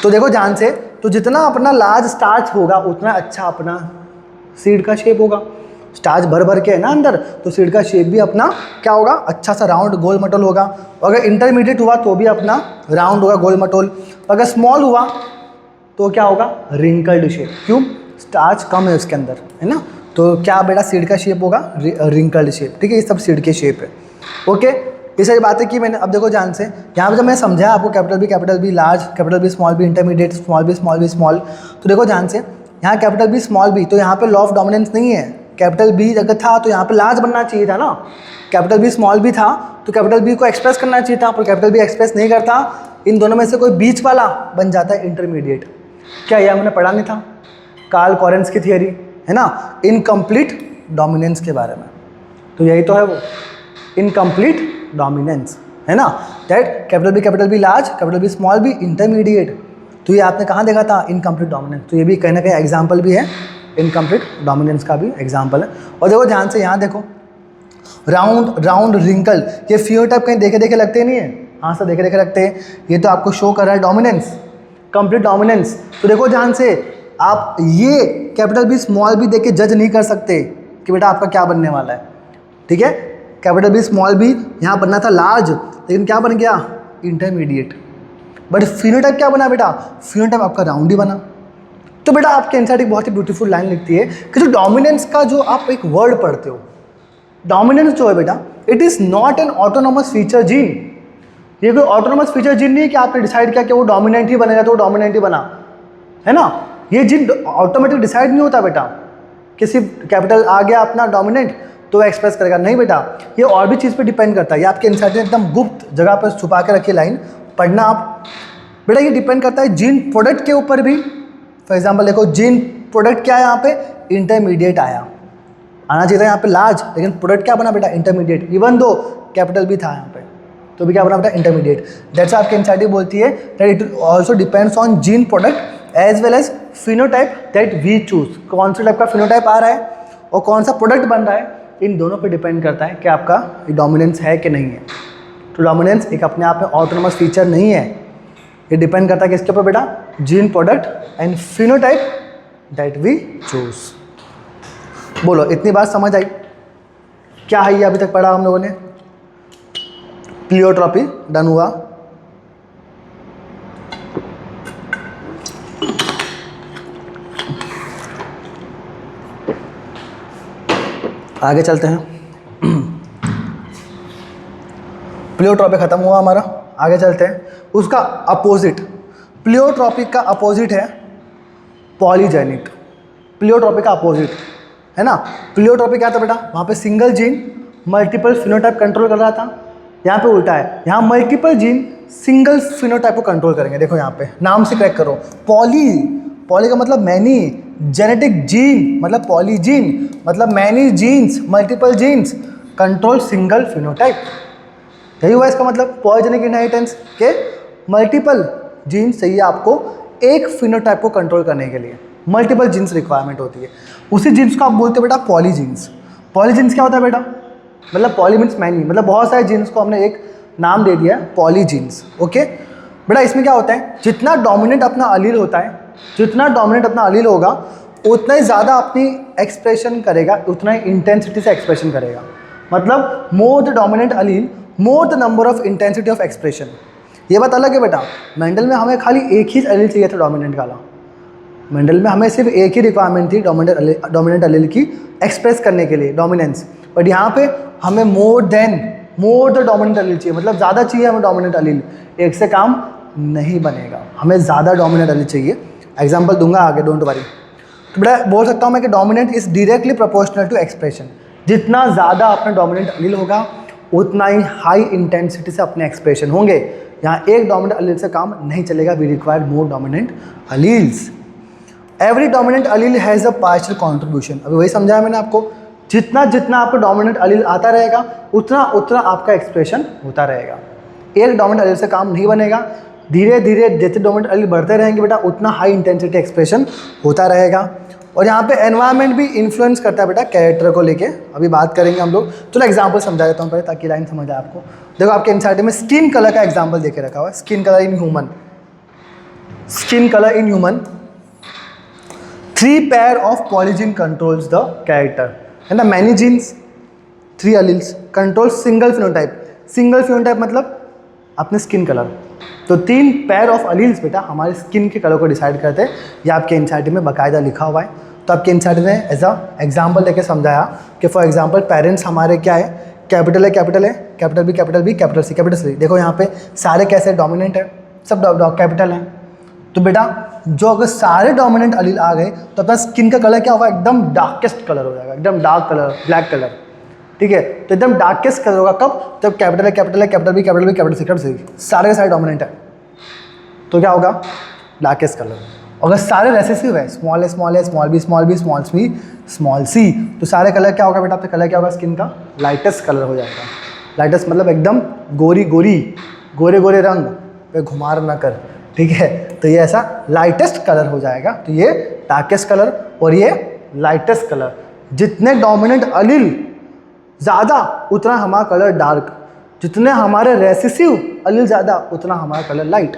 तो देखो ध्यान से, तो जितना अपना लार्ज स्टार्च होगा उतना अच्छा अपना सीड का शेप होगा। स्टार्च भर के है ना अंदर, तो सीड का शेप भी अपना क्या होगा, अच्छा सा राउंड गोल मटोल होगा। और अगर इंटरमीडिएट हुआ तो भी अपना राउंड होगा, गोल मटोल। अगर स्मॉल हुआ तो क्या होगा, रिंकल्ड शेप, क्यों, स्टार्च कम है उसके अंदर, है ना। तो क्या बेटा सीड का शेप होगा, रिंकल्ड शेप, ठीक है, ये सब सीड के शेप है। ओके, ये सारी बातें की मैंने। अब देखो ध्यान से, यहाँ पे जब मैं समझाया आपको capital B large, capital B small B intermediate, small B small, तो देखो ध्यान से, यहाँ कैपिटल बी स्मॉल बी तो यहाँ पे लॉ ऑफ डोमिनेंस नहीं है। कैपिटल बी अगर था तो यहाँ पे लार्ज बनना चाहिए था ना, कैपिटल बी स्मॉल बी था तो कैपिटल बी को एक्सप्रेस करना चाहिए था, पर कैपिटल बी एक्सप्रेस नहीं करता, इन दोनों में से कोई बीच वाला बन जाता है इंटरमीडिएट। क्या यह हमने पढ़ा नहीं था, कार्ल कॉरेंस की थियरी, है ना, इनकम्प्लीट डोमिनेंस के बारे में। तो यही तो है वो इनकम्प्लीट डोमिनेंस, है ना, that capital B large, capital B small B intermediate. तो ये आपने कहाँ देखा था, इनकम्प्लीट डोमिनेंस। तो ये भी कहीं ना कहीं एग्जाम्पल भी है, इनकम्प्लीट डोमिनेंस का भी एग्जाम्पल है। और देखो ध्यान से, यहाँ देखो राउंड रिंकल, ये फिनोटाइप कहीं देखे लगते नहीं है, हाँ सर देखे लगते हैं। ये तो आपको शो कर रहा है डोमिनेंस, कंप्लीट डोमिनेंस। तो देखो ध्यान से, आप ये कैपिटल बी स्मॉल बी देख के जज नहीं कर सकते कि बेटा आपका क्या बनने वाला है, ठीक है। कैपिटल बी स्मॉल बी यहाँ बनना था लार्ज, लेकिन क्या बन गया, इंटरमीडिएट। बट फिनोटाइप क्या बना बेटा, फिनोटाइप आपका राउंड ही बना। तो बेटा आपके एनसीईआरटी बहुत ही ब्यूटीफुल लाइन लिखती है कि जो डोमिनेंस का जो आप एक वर्ड पढ़ते हो, डोमिनेंस जो है बेटा, it is not an autonomous feature gene. ये कोई ऑटोनोमस फीचर जीन नहीं है कि आपने डिसाइड किया कि वो डोमिनेंट ही बनेगा तो वो डोमिनेंट ही बना, है ना। ये जीन ऑटोमेटिक डिसाइड नहीं होता बेटा, किसी कैपिटल आ गया अपना डोमिनेंट तो वो एक्सप्रेस करेगा, नहीं बेटा। ये और भी चीज़ पे डिपेंड करता है। ये आपके इंसाइड में एकदम गुप्त जगह पर छुपा के रखिए लाइन, पढ़ना आप बेटा। ये डिपेंड करता है जीन प्रोडक्ट के ऊपर भी। फॉर एग्जांपल देखो, जीन प्रोडक्ट क्या है यहाँ पे, इंटरमीडिएट आना चाहिए था यहाँ पे लार्ज, लेकिन प्रोडक्ट क्या बना बेटा, इंटरमीडिएट। इवन दो कैपिटल भी था यहाँ पे तो भी क्या बना बेटा, इंटरमीडिएट। दैट्स आपकी एनसीईआरटी बोलती है that it also depends on gene product as well as phenotype that we choose. कौन सा टाइप का फिनोटाइप आ रहा है और कौन सा प्रोडक्ट बन रहा है, इन दोनों पे डिपेंड करता है कि आपका डोमिनेंस है कि नहीं है। तो डोमिनेंस एक अपने आप में ऑटोनोमस फीचर नहीं है, ये डिपेंड करता है किसके ऊपर बेटा, gene product and phenotype that we choose. बोलो इतनी बात समझ आई? क्या है ये अभी तक पढ़ा हम लोगों ने? प्लियोट्रॉपी डन हुआ, आगे चलते हैं। प्लियोट्रॉपी खत्म हुआ हमारा, आगे चलते हैं। उसका अपोजिट, प्लियोट्रॉपी का अपोजिट है पॉलीजेनिक। प्लियोट्रॉपी का अपोजिट है ना। प्लियोट्रॉपी क्या था बेटा, वहाँ पे single gene multiple phenotype control कर रहा था। यहाँ पे उल्टा है, यहाँ मल्टीपल जीन सिंगल फिनोटाइप को कंट्रोल करेंगे। देखो यहाँ पे नाम से क्रैक करो, पॉली का मतलब मैनी, जेनेटिक जीन मतलब पॉलीजीन, मतलब many genes, multiple genes control single phenotype. यही हुआ इसका मतलब, पॉलीजेनिक इनहेरिटेंस के मल्टीपल जीन्स चाहिए आपको एक फिनोटाइप को कंट्रोल करने के लिए, मल्टीपल जीन्स रिक्वायरमेंट होती है। उसी जीन्स को आप बोलते हो बेटा पॉलीजीन्स। पॉलीजीन्स क्या होता है बेटा, मतलब पॉली मीन्स मैनी, मतलब बहुत सारे जीन्स को हमने एक नाम दे दिया है पॉलीजीन्स। ओके बेटा, इसमें क्या होता है, जितना डोमिनेंट अपना अलील होता है, जितना डोमिनेंट अपना अलील होगा उतना ही ज़्यादा अपनी एक्सप्रेशन करेगा, उतना ही इंटेंसिटी से एक्सप्रेशन करेगा। मतलब मोर the dominant Aleel more the number of intensity of expression. ये बात अलग है बेटा, मेंडल में हमें खाली एक ही अलील चाहिए था डोमिनेंट वाला। मेंडल में हमें सिर्फ एक ही रिक्वायरमेंट थी डोमिनेंट अलील की एक्सप्रेस करने के लिए, डोमिनेंस। बट यहाँ पे हमें मोर द डोमिनेंट अलील चाहिए, मतलब ज़्यादा चाहिए हमें डोमिनेंट अलील। एक से काम नहीं बनेगा, हमें ज़्यादा डोमिनेंट अलील चाहिए। एग्जाम्पल दूंगा आगे, डोंट वरी। तो बेटा बोल सकता हूँ मैं कि dominant is directly proportional to expression. जितना ज़्यादा अपना डोमिनेंट अलील होगा उतना ही हाई इंटेंसिटी से अपने एक्सप्रेशन होंगे। यहाँ एक डोमिनेंट अलील से काम नहीं चलेगा, we require more dominant alleles. Every dominant allele has a partial contribution. अभी वही समझाया मैंने आपको, जितना जितना आपको डोमिनेंट अलील आता रहेगा उतना उतना आपका एक्सप्रेशन होता रहेगा। एक डोमिनेंट अलील से काम नहीं बनेगा, धीरे धीरे जैसे डोमिनेंट अलील बढ़ते रहेंगे बेटा उतना हाई इंटेंसिटी एक्सप्रेशन होता रहेगा। और यहाँ पे एनवायरनमेंट भी इन्फ्लुएंस करता है बेटा कैरेक्टर को लेके, अभी बात करेंगे हम लोग। चलो एग्जांपल समझा देता हूँ पहले ताकि लाइन समझ आए आपको। देखो आपके एनसीईआरटी में स्किन कलर का एग्जांपल देके रखा हुआ है, skin colour in human. Skin colour in human, 3 pair of polygene controls the character, है ना। Many genes, 3 alleles control single phenotype. Single phenotype मतलब अपने स्किन कलर। तो 3 पेयर ऑफ अलील्स बेटा हमारे स्किन के कलर को डिसाइड करते हैं। ये आपके एनसीईआरटी में बाकायदा लिखा हुआ है। तो आपके एनसीईआरटी ने एज अ एग्जाम्पल लेके समझाया कि फॉर एग्जाम्पल पेरेंट्स हमारे क्या है, capital A, capital A, capital B, capital B, capital C, capital C. देखो यहाँ पे सारे कैसे डोमिनेंट है, सब कैपिटल हैं। तो बेटा जो अगर सारे डोमिनेंट अलील आ गए तो अपना स्किन का कलर क्या होगा, एकदम डार्केस्ट कलर हो जाएगा, एकदम डार्क कलर, ब्लैक कलर। ठीक है, तो एकदम डार्केस्ट कलर होगा कब, जब capital A, capital A, capital B, capital B, capital C, capital C, सारे के सारे डोमिनेंट है तो क्या होगा, डार्केस्ट कलर। अगर सारे रेसेसिव है, स्मॉल ए, स्मॉल ए, small B, small B, small c, small c, तो सारे कलर क्या होगा बेटा, आपका कलर क्या होगा स्किन का, लाइटेस्ट कलर हो जाएगा। लाइटेस्ट मतलब एकदम गोरी गोरी, गोरे गोरे रंग पे घुमार ना कर, ठीक है। तो ये ऐसा लाइटेस्ट कलर हो जाएगा। तो ये डार्केस्ट कलर और ये लाइटेस्ट कलर। जितने डोमिनेंट अलील ज़्यादा उतना हमारा कलर डार्क, जितने हमारे रेसेसिव अलील ज़्यादा उतना हमारा कलर लाइट।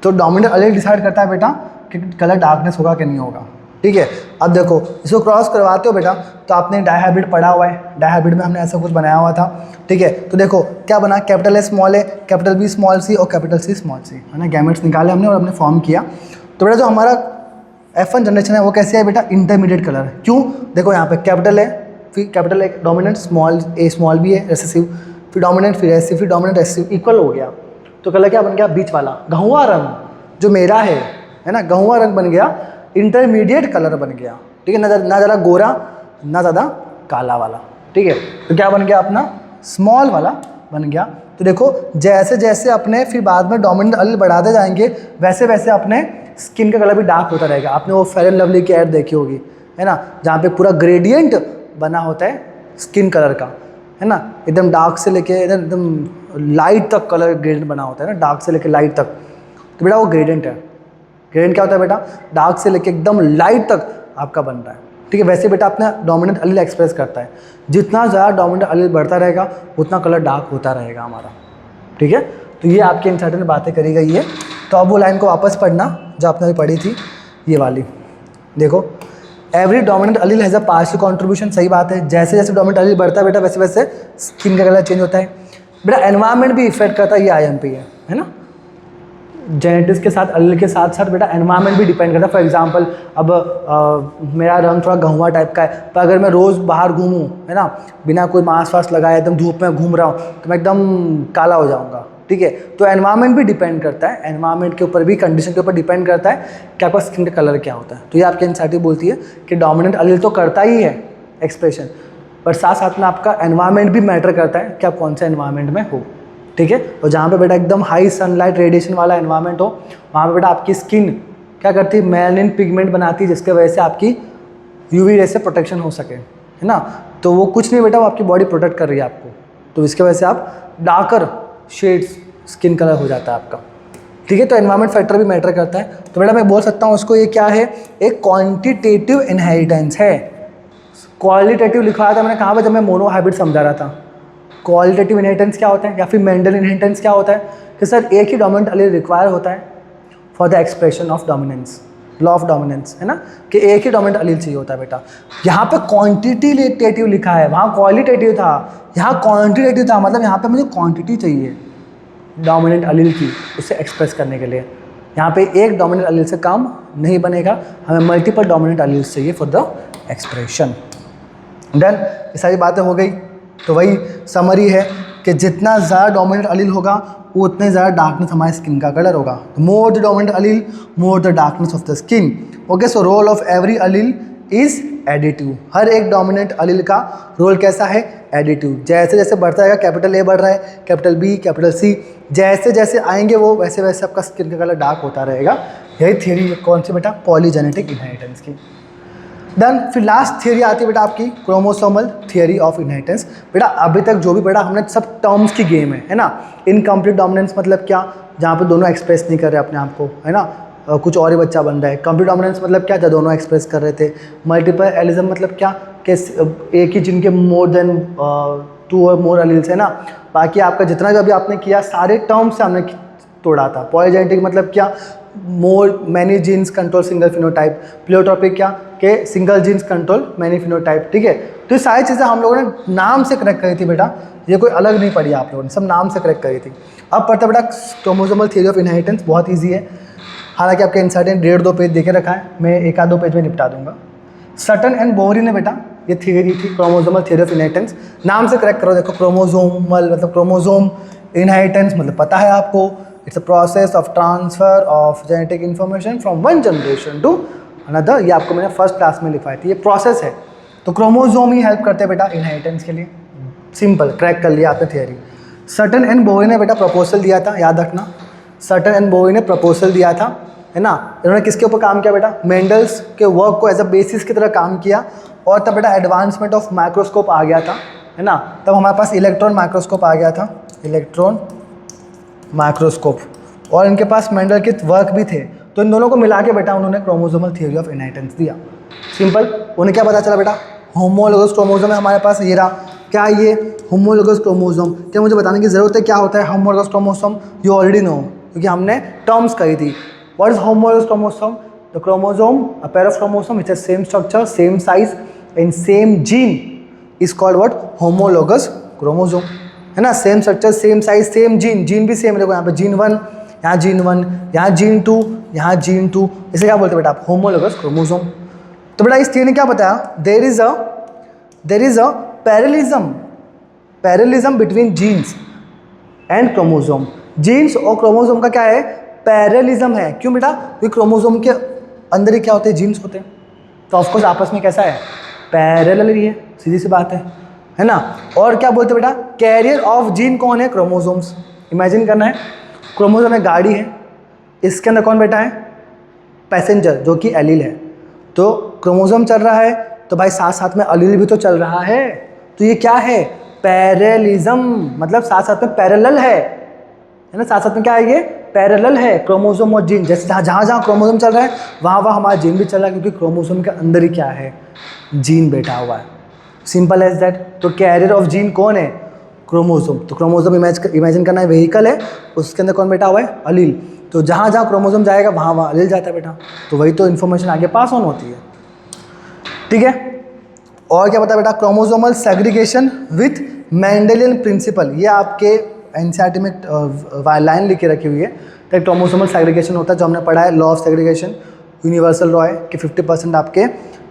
तो डोमिनेंट अलील डिसाइड करता है बेटा कि कलर डार्कनेस होगा कि नहीं होगा। ठीक है, अब देखो इसको क्रॉस करवाते हो बेटा तो आपने डायहाइब्रिड पढ़ा हुआ है, डायहाइब्रिड में हमने ऐसा कुछ बनाया हुआ था। ठीक है, तो देखो क्या बना, capital A small a, capital B small c और कैपिटल सी स्मॉल सी, है ना। गैमेट्स निकाले हमने और हमने फॉर्म किया। तो बेटा जो हमारा F1 जनरेशन है वो कैसे है बेटा, इंटरमीडिएट कलर। क्यों, देखो यहाँ पे कैपिटल ए फिर capital A dominant, small A small B है रिसेसिव, फिर डोमिनेंट, फिर रेसिसिव, फिर डोमिनेंट रेसिसिव, इक्वल हो गया। तो कलर क्या बन गया? बीच वाला गहुआ रंग जो मेरा है ना, गहुआ रंग बन गया, इंटरमीडिएट कलर बन गया। ठीक है, ना ज़्यादा गोरा ना ज़्यादा काला वाला। ठीक है, तो क्या बन गया अपना? स्मॉल वाला बन गया। तो देखो जैसे जैसे अपने फिर बाद में डोमिनेंट एलील बढ़ाते जाएंगे वैसे वैसे अपने स्किन का कलर भी डार्क होता रहेगा। आपने वो फेयर एंड लवली की ऐड देखी होगी, है ना, जहाँ पे पूरा ग्रेडियंट बना होता है स्किन कलर का, है ना, एकदम डार्क से लेके एकदम लाइट तक कलर ग्रेडियंट बना होता है ना, डार्क से लेके लाइट तक। तो बेटा वो ग्रेडियंट है। ग्रेडियंट क्या होता है बेटा? डार्क से लेके एकदम लाइट तक आपका बन रहा है। ठीक है, वैसे बेटा अपना डोमिनेंट एलील एक्सप्रेस करता है। जितना ज़्यादा डोमिनेंट एलील बढ़ता रहेगा उतना कलर डार्क होता रहेगा हमारा। ठीक है, तो ये आपके इंसर्टर में बातें करी गई है। तो अब वो लाइन को वापस पढ़ना जो आपने अभी पढ़ी थी, ये वाली देखो, every dominant allele has a partial contribution. सही बात है, जैसे जैसे डोमिनेंट एलील बढ़ता है बेटा वैसे वैसे स्किन का कलर चेंज होता है। बेटा एनवायरनमेंट भी इफेक्ट करता है, ये IMP है ना। जेनेटिक्स के साथ एलील के साथ साथ बेटा एनवायरनमेंट भी डिपेंड करता है। फॉर एग्जांपल अब मेरा रंग थोड़ा गहुआ टाइप का है, पर अगर मैं रोज़ बाहर घूमूँ, है ना, बिना कोई मास्क वास्क लगाए एकदम धूप में घूम रहा हूँ तो मैं एकदम काला हो जाऊँगा। ठीक है, तो एनवायरनमेंट भी डिपेंड करता है, एनवायरनमेंट के ऊपर भी, कंडीशन के ऊपर डिपेंड करता है कि आपका स्किन का कलर क्या होता है। तो ये आपकी एनसीईआरटी बोलती है कि डोमिनेंट एलील तो करता ही है एक्सप्रेशन, पर साथ साथ में आपका एनवायरनमेंट भी मैटर करता है कि आप कौन से एनवायरनमेंट में हो। ठीक है, और जहाँ पे बेटा एकदम हाई सनलाइट रेडिएशन वाला एनवायरनमेंट हो वहाँ पे बेटा आपकी स्किन क्या करती है? मेलानिन पिगमेंट बनाती है, जिसके वजह से आपकी UV रे से प्रोटेक्शन हो सके, है ना। तो वो कुछ नहीं बेटा, वो आपकी बॉडी प्रोटेक्ट कर रही है आपको, तो इसके वजह से आप डार्कर शेड्स स्किन कलर हो जाता है आपका। ठीक है, तो एनवायरनमेंट फैक्टर भी मैटर करता है। तो बेटा मैं बोल सकता हूँ उसको, ये क्या है? एक क्वान्टिटेटिव इनहेरिटेंस है। क्वालिटेटिव लिखा था मैंने कहाँ पर जब मैं मोनो हाइब्रिड समझा रहा था। क्वालिटेटिव इनहेरिटेंस क्या होता है, या फिर मेंडल इनहेरिटेंस क्या होता है कि सर एक ही डोमिनेंट एलील रिक्वायर होता है for the expression of dominance, law of dominance, है ना, कि एक ही डोमिनेंट एलील चाहिए होता है बेटा। यहाँ पे क्वांटिटेटिव लिखा है, वहाँ क्वालिटेटिव था, यहाँ क्वांटिटेटिव था, मतलब यहाँ पे मुझे क्वांटिटी चाहिए डोमिनेंट एलील की उसे एक्सप्रेस करने के लिए। यहाँ पे एक डोमिनेंट एलील से काम नहीं बनेगा, हमें मल्टीपल डोमिनेंट एलील्स चाहिए फॉर द एक्सप्रेशन। डन, ये सारी बातें हो गई। तो वही समरी है कि जितना ज़्यादा डोमिनेंट एलील होगा उतने ज़्यादा डार्कनेस हमारे स्किन का कलर होगा। More the dominant allele more the darkness of the skin. Okay, so role of every allele is additive. हर एक डोमिनेंट एलील का रोल कैसा है? एडिटिव। जैसे जैसे बढ़ता है, कैपिटल A बढ़ रहा है, कैपिटल B, कैपिटल C, जैसे जैसे आएंगे वो वैसे वैसे आपका स्किन का कलर डार्क होता रहेगा। यही थ्योरी कौन सी बेटा? पॉलीजेनेटिक इनहेरिटेंस की। देन फिर लास्ट थियरी आती है बेटा आपकी क्रोमोसोमल थियरी ऑफ इनहेरिटेंस। बेटा अभी तक जो भी बेटा हमने सब टर्म्स की गेम है ना। इनकम्प्लीट डोमिनेंस मतलब क्या? जहाँ पे दोनों एक्सप्रेस नहीं कर रहे अपने आप को, है ना, कुछ और ही बच्चा बन रहा है। कंप्लीट डोमिनेंस मतलब क्या? जब दोनों एक्सप्रेस कर रहे थे। मल्टीपल एलिज्म मतलब क्या? कि एक ही जिनके मोर देन 2 और मोर एलील्स है ना। बाकी आपका जितना भी अभी आपने किया सारे टर्म्स से हमने तोड़ा था। पॉलीजेनेटिक मतलब क्या? More many genes control single phenotype. Pleiotropic क्या? कि single genes control many phenotype. ठीक है, तो ये सारी चीज़ें हम लोगों ने नाम से करेक्ट करी थी बेटा, ये कोई अलग नहीं पढ़ी आप लोगों ने, सब नाम से करेक्ट करी थी। अब पढ़ते बेटा क्रोमोसोमल थियरी ऑफ इनहेरिटेंस, बहुत ईजी है। हालांकि आपके इंसर्टेंट 1.5-2 पेज देके रखा है, मैं 1-2 पेज में निपटा दूंगा। सटन एंड बोहरी ने बेटा ये थियरी थी क्रोमोसोमल थियरी ऑफ इनहेरिटेंस, नाम से करेक्ट करो। देखो क्रोमोसोमल मतलब क्रोमोसोम, इनहेरिटेंस मतलब पता है आपको, it's a process of transfer of genetic information from one generation to another. ये आपको मैंने फर्स्ट क्लास में लिखवाई थी, ये प्रोसेस है। तो क्रोमोसोम ही हेल्प करते हैं बेटा इनहेरिटेंस के लिए। सिंपल, क्रैक कर लिया आपने थियरी। सटन एंड बोहरी ने बेटा प्रपोजल दिया था, याद रखना। सटन एंड बोहरी ने प्रपोजल दिया था, है ना। इन्होंने किसके ऊपर काम किया बेटा? मेंडल्स के वर्क को एज अ बेसिस की तरह काम किया। और तब बेटा एडवांसमेंट ऑफ माइक्रोस्कोप आ गया था, है ना। तब हमारे पास इलेक्ट्रॉन माइक्रोस्कोप आ गया था, इलेक्ट्रॉन माइक्रोस्कोप, और इनके पास मेंडल के वर्क भी थे। तो इन दोनों को मिला के बेटा उन्होंने क्रोमोसोमल थियरी ऑफ इनहेरिटेंस दिया। सिंपल, उन्हें क्या पता चला बेटा? होमोलोगस क्रोमोसोम है हमारे पास, ये रहा। क्या ये होमोलोगस क्रोमोसोम? क्या मुझे बताने की जरूरत है क्या होता है homologous chromosome? You already know, क्योंकि हमने टर्म्स कही थी। What is homologous chromosome? The chromosome, a pair of chromosome which has same structure, same size and same gene is called what? Homologous chromosome, है ना। Same structure, same size, same gene, gene भी same. देखो यहाँ पे gene 1, यहाँ gene 1, यहाँ gene 2, यहाँ gene 2, इसे क्या बोलते हैं बेटा आप? Homologous chromosome. तो बेटा इस थियरी ने क्या बताया? There is a there is a parallelism between genes and chromosome. Genes और क्रोमोसोम का क्या है, पैरेलिज्म है। क्यों बेटा, क्योंकि क्रोमोसोम के अंदर ही क्या होते हैं, जीन्स होते हैं, तो ऑफकोर्स आपस में कैसा है, पैरेलल ही है, सीधी सी बात है ना। और क्या बोलते हैं बेटा, कैरियर ऑफ जीन कौन है, क्रोमोसोम्स। इमेजिन करना है, क्रोमोसोम एक गाड़ी है, इसके अंदर कौन बैठा है, पैसेंजर, जो कि एलील है। तो क्रोमोसोम चल रहा है तो भाई साथ साथ में अलील भी तो चल रहा है, तो ये क्या है, पैरेलिज्म, मतलब साथ साथ में पैरेलल है ना, साथ साथ में क्या है, ये पैरेलल है क्रोमोसोम और जीन। जैसे जहाँ जहाँ क्रोमोसोम चल रहा है वहाँ वहाँ हमारा जीन भी चल रहा है, क्योंकि क्रोमोसोम के अंदर ही क्या है, जीन बैठा हुआ है। Simple as that. तो कैरियर ऑफ जीन कौन है, क्रोमोसोम। तो क्रोमोसोम इमेजिन करना है व्हीकल है, उसके अंदर कौन बैठा हुआ है, अलील। तो जहाँ जहाँ क्रोमोसोम जाएगा वहाँ वहाँ अलील जाता है बेटा, तो वही तो इन्फॉर्मेशन आगे पास ऑन होती है, ठीक है। और क्या पता बेटा, chromosomal segregation with Mendelian principle, ये आपके एनसीईआरटी में लाइन लिख के रखी हुई है। तो क्रोमोसोमल सेग्रीगेशन होता है, जो हमने पढ़ा है, law of segregation, universal law है कि 50% आपके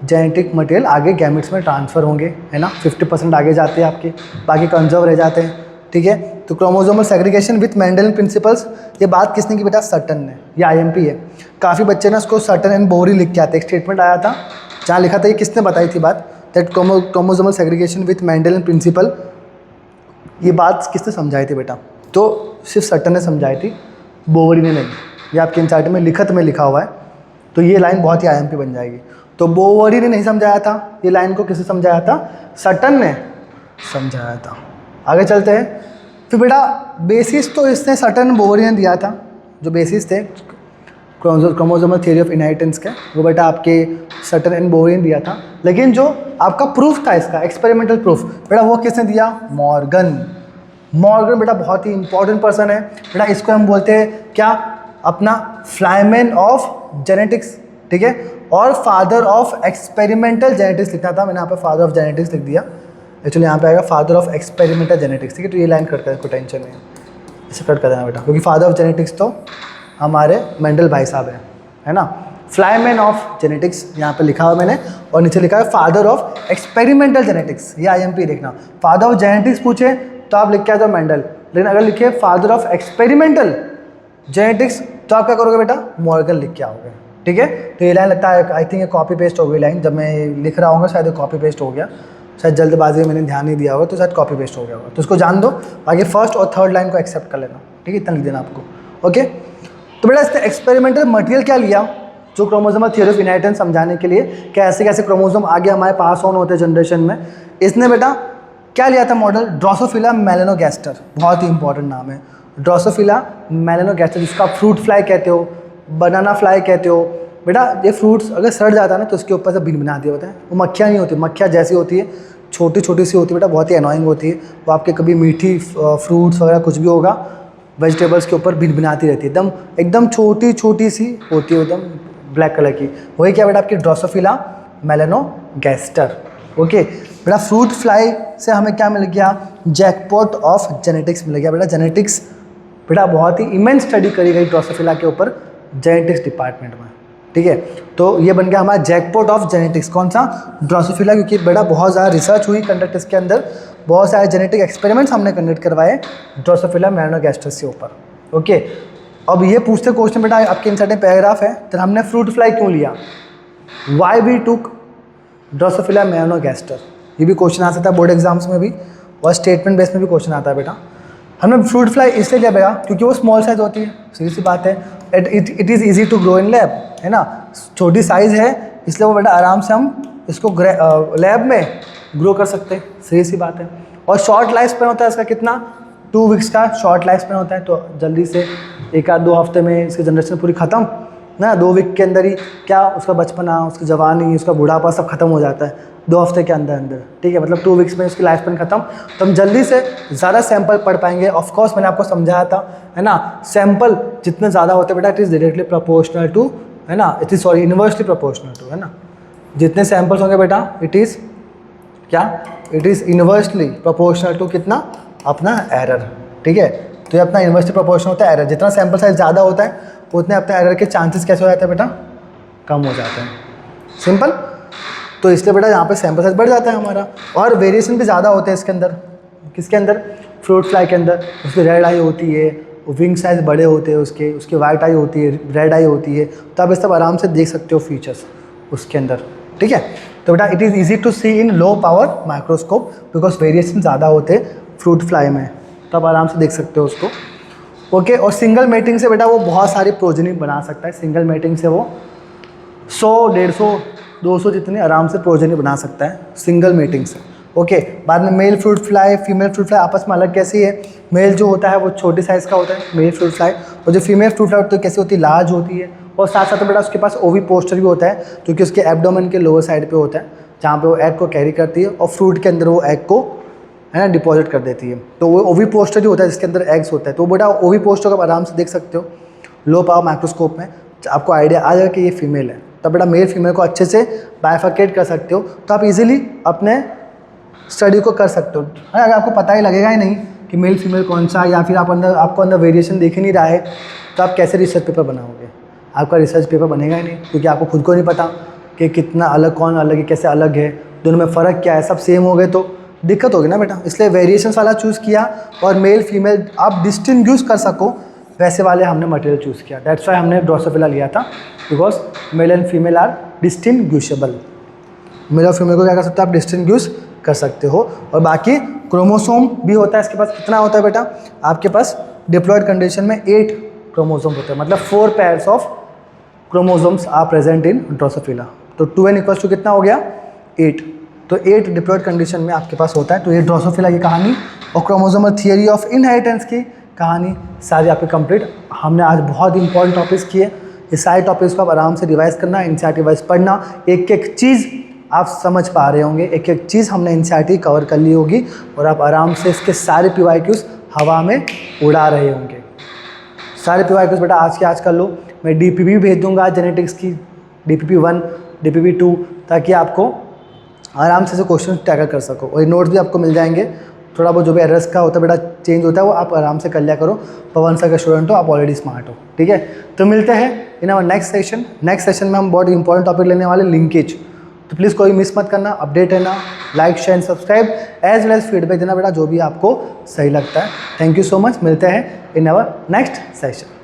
जेनेटिक मटेरियल आगे गैमेट्स में ट्रांसफ़र होंगे, है ना, 50% आगे जाते हैं आपके, बाकी कंजर्व रह जाते हैं, ठीक है। तो chromosomal segregation with Mendelian principles, ये बात किसने की बेटा, सटन ने, ये आईएमपी है। काफ़ी बच्चे ना उसको सटन एंड बोरी लिख के आते, एक स्टेटमेंट आया था जहाँ लिखा था, ये किसने बताई थी बात, that chromosomal segregation with Mendelian principle, ये बात किसने समझाई थी बेटा, तो सिर्फ सटन ने समझाई थी, बोवरी ने नहीं। ये आपके एनसीईआरटी में लिखत में लिखा हुआ है, तो ये लाइन बहुत ही आईएमपी बन जाएगी। तो बोवरी ने नहीं समझाया था, ये लाइन को किसने समझाया था, सटन ने समझाया था। आगे चलते हैं। फिर बेटा बेसिस तो इसने सटन बोवरी ने दिया था, जो बेसिस थे क्रोमोसोमल थ्योरी ऑफ इनहेरिटेंस के, वो बेटा आपके सटन एंड बोवरी ने दिया था। लेकिन जो आपका प्रूफ था इसका, एक्सपेरिमेंटल प्रूफ, बेटा वो किसने दिया, मॉर्गन। मॉर्गन बेटा बहुत ही इंपॉर्टेंट पर्सन है बेटा, इसको हम बोलते हैं क्या, अपना फ्लाइमैन ऑफ जेनेटिक्स, ठीक है, और फादर ऑफ एक्सपेरिमेंटल जेनेटिक्स लिखना था, मैंने यहाँ पे फादर ऑफ जेनेटिक्स लिख दिया, एक्चुअली यहाँ पे आएगा फादर ऑफ एक्सपेरिमेंटल जेनेटिक्स, ठीक है। तो ये लाइन कट कर, कोई टेंशन नहीं है, इसे कट कर देना बेटा, क्योंकि फादर ऑफ जेनेटिक्स तो हमारे मेंडल भाई साहब हैं, है ना। फ्लाइमैन ऑफ जेनेटिक्स यहाँ पे लिखा हुआ मैंने, और नीचे लिखा है फादर ऑफ एक्सपेरिमेंटल जेनेटिक्स, ये आईएमपी देखना। फादर ऑफ जेनेटिक्स पूछे तो आप लिख के आ जाओ मेंडल, लेकिन अगर लिखे फादर ऑफ एक्सपेरिमेंटल जेनेटिक्स तो आप क्या करोगे बेटा, मॉर्गन लिख के आओगे, ठीक है। तो ये लाइन लगता है, आई थिंक ये कॉपी पेस्ट हो गई लाइन, जब मैं लिख रहा हूँ शायद कॉपी पेस्ट हो गया, शायद जल्दबाजी में मैंने ध्यान नहीं दिया होगा, तो शायद कॉपी पेस्ट हो गया होगा, तो उसको जान दो। बाकी फर्स्ट और थर्ड लाइन को एक्सेप्ट कर लेना, ठीक है, इतना लिख देना आपको, ओके। तो बेटा इसने एक्सपेरिमेंटल मटेरियल क्या लिया, जो क्रोमोसोमल थ्योरी ऑफ इनहेरिटेंस समझाने के लिए कैसे कैसे क्रोमोसोम आगे हमारे पास ऑन होते हैं जनरेशन में, इसने बेटा क्या लिया था मॉडल, ड्रोसोफिला मेलानोगैस्टर, बहुत ही इंपॉर्टेंट नाम है, ड्रोसोफिला मेलानोगैस्टर, जिसका फ्रूट फ्लाई कहते हो, बनाना फ्लाई कहते हो। बेटा ये फ्रूट्स अगर सड़ जाता है ना तो उसके ऊपर से भिन बना दिया होता है, वो मक्खियाँ नहीं होती, मक्खियाँ जैसी होती है, छोटी छोटी सी होती है बेटा, बहुत ही अनोइंग होती है। वो आपके कभी मीठी फ्रूट्स वगैरह कुछ भी होगा, वेजिटेबल्स के ऊपर भिन बनाती रहती है, एकदम एकदम छोटी छोटी सी होती है, एकदम ब्लैक कलर की, वही क्या बेटा आपकी ड्रोसोफिला मेलानोगैस्टर, ओके। बेटा फ्रूट फ्लाई से हमें क्या मिल गया, जैकपॉट ऑफ जेनेटिक्स मिल गया बेटा। जेनेटिक्स बेटा बहुत ही इमेंस स्टडी करी गई ड्रोसोफिला के ऊपर जेनेटिक्स डिपार्टमेंट में, ठीक है। तो ये बन गया हमारा जैकपॉट ऑफ जेनेटिक्स, कौन सा, ड्रोसोफिला, क्योंकि बेटा बहुत ज़्यादा रिसर्च हुई कंडक्ट इसके अंदर, बहुत सारे जेनेटिक एक्सपेरिमेंट्स हमने कंडक्ट करवाए ड्रोसोफिला मेलानोगैस्टर के ऊपर, ओके। अब ये पूछते क्वेश्चन बेटा आपके इंसर्टेड पैराग्राफ है, तो हमने फ्रूट फ्लाई क्यों लिया, वाई वी टुक ड्रोसोफिला मेलानोगैस्टर, ये भी क्वेश्चन आ सकता है बोर्ड एग्जाम्स में भी, और स्टेटमेंट बेस में भी क्वेश्चन आता है बेटा। हमने फ्रूट फ्लाई इसलिए लिया बेटा क्योंकि वो स्मॉल साइज होती है, सीधी सी बात है, it is easy to grow in lab, है ना, छोटी साइज़ है, इसलिए वो बेटा आराम से हम इसको लैब में ग्रो कर सकते हैं, सही सी बात है। और शॉर्ट लाइफ स्पैन होता है इसका कितना, 2 वीक्स का शॉर्ट लाइफ स्पैन होता है, तो जल्दी से 1-2 हफ्ते में इसकी जनरेशन पूरी ख़त्म ना, 2 वीक के अंदर ही क्या उसका बचपना, उसकी जवानी, उसका बुढ़ापा सब खत्म हो जाता है 2 हफ्ते के अंदर अंदर, ठीक है, मतलब 2 वीक्स में उसकी लाइफ स्पैन खत्म, तो हम जल्दी से ज़्यादा सैंपल पढ़ पाएंगे। ऑफकोर्स मैंने आपको समझाया था, है ना, सैंपल जितने ज़्यादा होते हैं बेटा it is directly proportional to, है ना, it is sorry inversely proportional to, है ना, जितने सैंपल्स होंगे बेटा इट इज़ क्या, it is inversely proportional to कितना, अपना एरर, ठीक है। तो ये अपना इन्वर्सली प्रोपोर्शनल होता है एरर, जितना सैंपल साइज ज़्यादा होता है उतने अपने एरर के चांसेस कैसे हो जाते हैं बेटा, कम हो जाते हैं, सिंपल। तो इसलिए बेटा यहाँ पे सैम्पल साइज बढ़ जाता है हमारा, और वेरिएशन भी ज़्यादा होते हैं इसके अंदर। किसके अंदर? फ्रूट फ्लाई के अंदर। उसकी रेड आई होती है, विंग साइज बड़े होते हैं उसकी वाइट आई होती है, रेड आई होती है, तो आप इस सब आराम से देख सकते हो फीचर्स उसके अंदर, ठीक है। तो बेटा it is easy to see in low power microscope because variation ज़्यादा होते हैं फ्रूट फ्लाई में, तो आप आराम से देख सकते हो उसको, ओके। और सिंगल मेटिंग से बेटा वो बहुत सारी प्रोजेनी बना सकता है। सिंगल मेटिंग से वो 100, 150, 200 जितने आराम से प्रोजेनी बना सकता है सिंगल मेटिंग से, ओके। बाद में male fruit fly, female fruit fly आपस में अलग कैसी है? मेल जो होता है वो छोटे साइज़ का होता है मेल फ्रूट फ्लाई, और जो फीमेल फ्रूट फ्लाई तो कैसी होती है? लार्ज होती है। और साथ साथ बेटा उसके पास ओवी पोस्टर भी होता है जो कि उसके एब्डोमेन के लोअर साइड पे होता है, जहाँ पे वो एग को कैरी करती है और फ्रूट के अंदर वो एग को है ना डिपॉजिट कर देती है। तो वो ओवी पोस्टर जो होता है जिसके अंदर एग्स होता है, तो बेटा ओवी पोस्टर को आप आराम से देख सकते हो लो पावर माइक्रोस्कोप में, आपको आइडिया आ जाएगा कि ये फीमेल है। तो बेटा मेल फीमेल को अच्छे से बाइफरकेट कर सकते हो, तो आप इजीली अपने स्टडी को कर सकते हो। अगर आपको पता ही लगेगा ही नहीं कि मेल फीमेल कौन सा, या फिर आपको अंदर वेरिएशन देख ही नहीं रहा है, तो आप कैसे रिसर्च पेपर बनाओगे? आपका रिसर्च पेपर बनेगा ही नहीं, क्योंकि आपको खुद को नहीं पता कि कितना अलग, कौन अलग है, कैसे अलग है, दोनों में फ़र्क क्या है। सब सेम हो गए तो दिक्कत होगी ना बेटा, इसलिए वेरिएशंस वाला चूज़ किया, और मेल फीमेल आप डिस्टिंग्विश कर सको वैसे वाले हमने मटेरियल चूज़ किया। दैट्स वाई हमने ड्रोसोफिला लिया था, because male and female are distinguishable. Male और फीमेल को क्या कर सकते हो आप? डिस्टिंग्विश कर सकते हो। और बाकी क्रोमोसोम भी होता है इसके पास। कितना होता है बेटा? आपके पास डिप्लॉयड कंडीशन में 8 क्रोमोसोम होते हैं, मतलब 4 pairs of chromosomes are present in Drosophila. तो 2n = कितना हो गया? 8। तो 8 डिप्लॉयड कंडीशन में आपके पास होता है। तो ये ड्रोसोफिला की कहानी और क्रोमोसोमल थियरी ऑफ इनहेरिटेंस की कहानी सारी आपकी कंप्लीट। हमने आज बहुत इंपॉर्टेंट टॉपिक्स किए, इस सारे टॉपिक्स को आप आराम से रिवाइज करना, एनसीईआरटी वाइज पढ़ना, एक एक चीज़ आप समझ पा रहे होंगे, एक एक चीज़ हमने एनसीईआरटी कवर कर ली होगी, और आप आराम से इसके सारे PYQs हवा में उड़ा रहे होंगे। सारे PYQs बेटा आज के आज कर लो। मैं DPP भी भेज दूंगा जेनेटिक्स की, DPP 1, DPP 2, ताकि आपको आराम से क्वेश्चन टैकल कर सको, और नोट्स भी आपको मिल जाएंगे। थोड़ा बहुत जो भी एरर्स का होता है बेटा, चेंज होता है, वो आप आराम से कर लिया करो। पवन सर का स्टूडेंट हो, आप ऑलरेडी स्मार्ट हो, ठीक है। तो मिलते हैं in our next session. Next session में हम बहुत इंपॉर्टेंट टॉपिक लेने वाले, लिंकेज। तो प्लीज़ कोई मिस मत करना, अपडेट रहना, like share subscribe, as well as feedback देना बेटा जो भी आपको सही लगता है। Thank you so much. मिलते हैं इन आवर नेक्स्ट सेशन।